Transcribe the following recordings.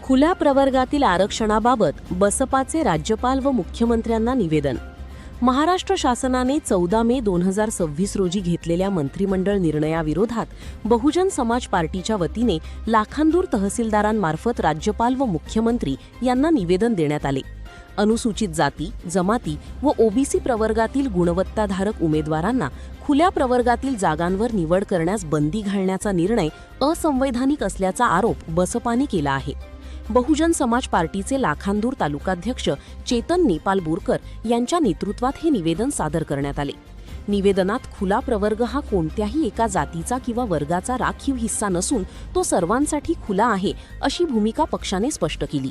खुल्या प्रवर्गातील आरक्षणाबाबत बसपाचे राज्यपाल व मुख्यमंत्र्यांना निवेदन. महाराष्ट्र शासनाने 14 मे 2026 रोजी घेतलेल्या मंत्रिमंडळ निर्णयाविरोधात बहुजन समाज पार्टीच्या वतीने लाखांदूर तहसीलदारांमार्फत राज्यपाल व मुख्यमंत्री यांना निवेदन देण्यात आले. अनुसूचित जाती, जमाती व ओबीसी प्रवर्गातील गुणवत्ताधारक उमेदवारांना खुल्या प्रवर्गातील जागांवर निवड करण्यास बंदी घालण्याचा निर्णय असंवैधानिक असल्याचा आरोप बसपाने केला आहे. बहुजन समाज पार्टीचे लाखांदूर तालुकाध्यक्ष चेतन नेपाल बोरकर यांच्या नेतृत्वात हे निवेदन सादर करण्यात आले. निवेदनात खुला प्रवर्ग हा कोणत्याही एका जातीचा किंवा वर्गाचा राखीव हिस्सा नसून तो सर्वांसाठी खुला आहे अशी भूमिका पक्षाने स्पष्ट केली.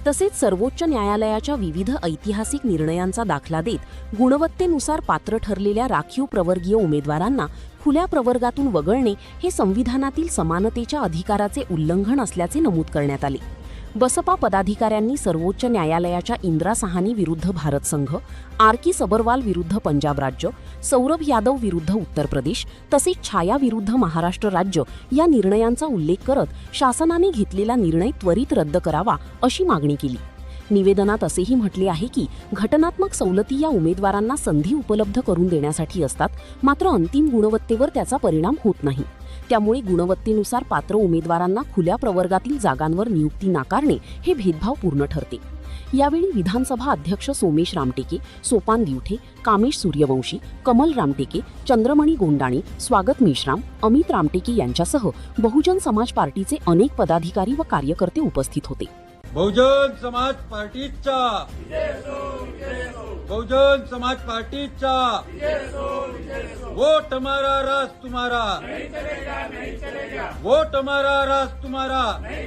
तसेच सर्वोच्च न्यायालयाच्या विविध ऐतिहासिक निर्णयांचा दाखला देत गुणवत्तेनुसार पात्र ठरलेल्या राखीव प्रवर्गीय उमेदवारांना खुल्या प्रवर्गातून वगळणे हे संविधानातील समानतेच्या अधिकाराचे उल्लंघन असल्याचे नमूद करण्यात आले. बसपा पदाधिकाऱ्यांनी सर्वोच्च न्यायालयाच्या इंदिरा साहनी विरुद्ध भारत संघ, आर.के. सबरवाल विरुद्ध पंजाब राज्य, सौरभ यादव विरुद्ध उत्तर प्रदेश तसेच छाया विरुद्ध महाराष्ट्र राज्य या निर्णयांचा उल्लेख करत शासनाने घेतलेला निर्णय त्वरित रद्द करावा अशी मागणी केली. निवेदनात असेही म्हटले आहे की घटनात्मक सवलती या उमेदवारांना संधी उपलब्ध करून देण्यासाठी असतात, मात्र अंतिम गुणवत्तेवर त्याचा परिणाम होत नाही. त्यामुळे गुणवत्तेनुसार पात्र उमेदवारांना खुल्या प्रवर्गातील जागांवर नियुक्ती नाकारणे हे भेदभावपूर्ण ठरते. यावेळी विधानसभा अध्यक्ष सोमेश रामटेके, सोपान दिवठे, कामेश सूर्यवंशी, कमल रामटेके, चंद्रमणी गोंडाणे, स्वागत मेश्राम, अमित रामटेके यांच्यासह बहुजन समाज पार्टीचे अनेक पदाधिकारी व कार्यकर्ते उपस्थित होते. बहुजन समाज पार्टीचा बहुजन समाज पार्टीचा वोट हमारा राज तुम्हारा, वोट हमारा राज तुम्हारा.